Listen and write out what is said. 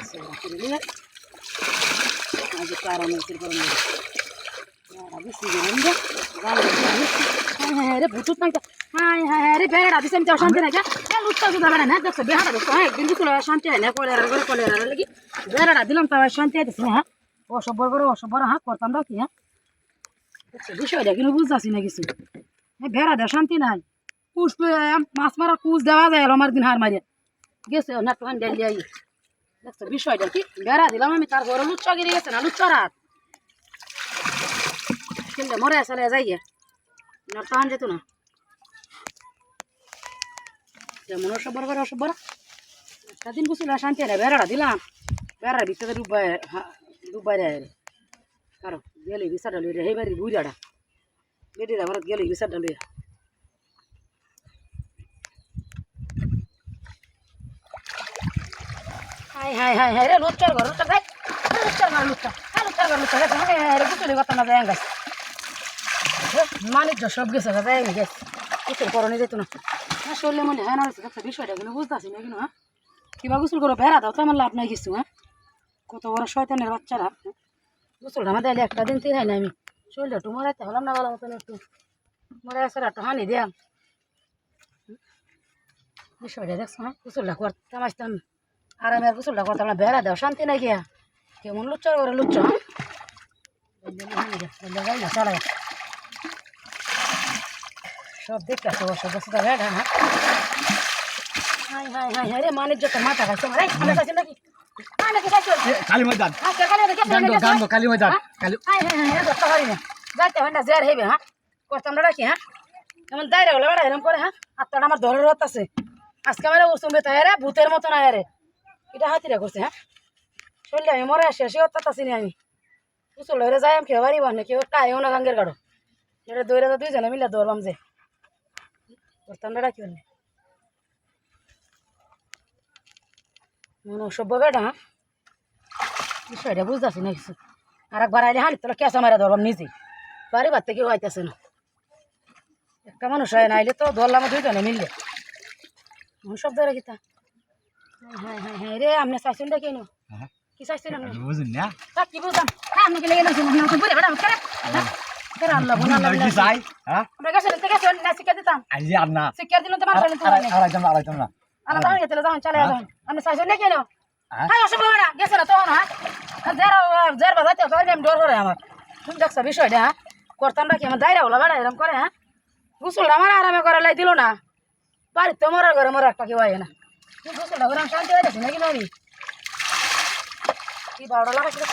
আজ কারণ রে ভুতুত নাই হ্যাঁ হ্যাঁ রে বেড়া দিছে আমি শান্তি নাই লুচ্চা শুধু বেড়া না দেখছো বেড়া দেখছো হ্যাঁ একদিন দুপুরে শান্তি হয় না কলেরা করে কলেরা লাগি বেড়াটা দিলাম তো শান্তি হইতেছে হ্যাঁ অসভ্য করে অসভ্য হ্যাঁ করতাম দাও কি হ্যাঁ দেখছো বিষয়টা কিন্তু বুঝতেছি না কিছু বেড়া দেওয়া শান্তি নাই কুচ মাছ মারা কুচ দেওয়া যায় আমার দিন হার মারিয়া গেছে না তো ডেলি আই দেখছো বিষয়টা কি বেড়া দিলাম আমি তারপরে লুচ্চা গিয়ে গেছে না লুচ্চা রাত কিন্তু মরে আসলে যাই না টান যেত না যেমন অসভ্য করে অসভ্য একটা দিন বুঝছিল শান্তি হয় বেড়াটা দিলাম বেড়ার ভিতরে ডুবাই রে কারো গেলে বিচারটা লই রে বাড়ি বুড়াটা বেটিরা ভারত গেলে বিচারটা লই হাই হাই হাই হাই রে লুচ্চার ঘর লুচ্চার ভাই লুচ্চার ঘর লুচ্চা লুচ্চার ঘর লুচ্চা গেছে রে গুছলি কথা না যায় গাছ মানিক সব গেছে যায় গেছে গোসল করো যেত না শরীরে মনে হয় না একটা বিষয়টা কিন্তু বুঝতেছি না কিন্তু হ্যাঁ কিবা গোসল করো বেড়া দাও তো আমার লাভ নাই কিছু হ্যাঁ কত বড় শয়তানের বাচ্চারা গোসলটা আমার দিলে একটা দিন তিরাই না আমি শরীরটা একটু মরাইতে হলাম না ভালো মতন একটু মরে আসলে একটু হানি দিয়াম বিষয়টা দেখছো হ্যাঁ গোসলটা করতাম আসতাম আরামে আর গোসলটা করতাম না বেড়া দাও শান্তি নাই গিয়া কেমন লুচ্চার করে লুচ্চ হানি না চলে সব দেখতে অসুখ বেড়া হ্যাঁ হাই হাই হাই হাই রে মানিক যত মাথা খাইছে রে আমি খাইছি নাকি কালী ময়দান কালী ময়দান যাইতে হয় না জের হইবে হ্যাঁ করতাম না রাখি হ্যাঁ এমন দায়রা হলে বেড়া এরম করে হ্যাঁ আত্মাটা আমার ধরে রত আছে আজকে আমার উসুমে তাই রে ভূতের মতো না রে এটা হাতিরা করছে হ্যাঁ শুনলে আমি মরে আসি আসি অত্যাচ্ছি না আমি কুচল হয়ে যাই আমি খেয়ে পারিব না কেউ কাইও না গাঙ্গের গাড়ো এটা দৌড়ে তো দুইজনে মিলে দৌড়লাম যে করতাম না রাখি মনে অসভ্য বেটা হ্যাঁ বিষয়টা বুঝতেছি না কিছু আর একবার আইলে হানি তোলা কেঁচা মারা ধরলাম নিজে বাড়ি বাড়তে কেউ আইতেছে না একটা মানুষ হয় না আইলে তো ধরলাম দুইজনে মিললে সব ধরে গীতা হ্যাঁ হ্যাঁ হ্যাঁ রে আপনি চাইছেন দেখে নো কি চাইছেন আপনি বুঝুন না কি বুঝলাম হ্যাঁ আপনাকে লেগে না আল্লাহ চাই হ্যাঁ আমরা গেছেন না শিক্ষা দিতাম আইজি আর না শিক্ষা দিলে তো মানুষ আড়াইতাম না আল্লাহ তাহলে গেছিল তখন চলে যাবেন আপনি চাইছেন দেখে নো হ্যাঁ অসুবিধা হয় না গেছে না তখন হ্যাঁ জের বাজাইতে আমি ডর করে আমার তুমি দেখছো বিষয়টা হ্যাঁ করতাম নাকি আমার দায়রা হলো বেড়া এরম করে হ্যাঁ গুসলটা আমার আরামে করে লাই দিল না বাড়িতে মরার ঘরে মরা একটা কেউ হয় না তুমি গুসলটা করে শান্তি হয়ে গেছি নাকি নরি কি বারোটা লাগাইছিল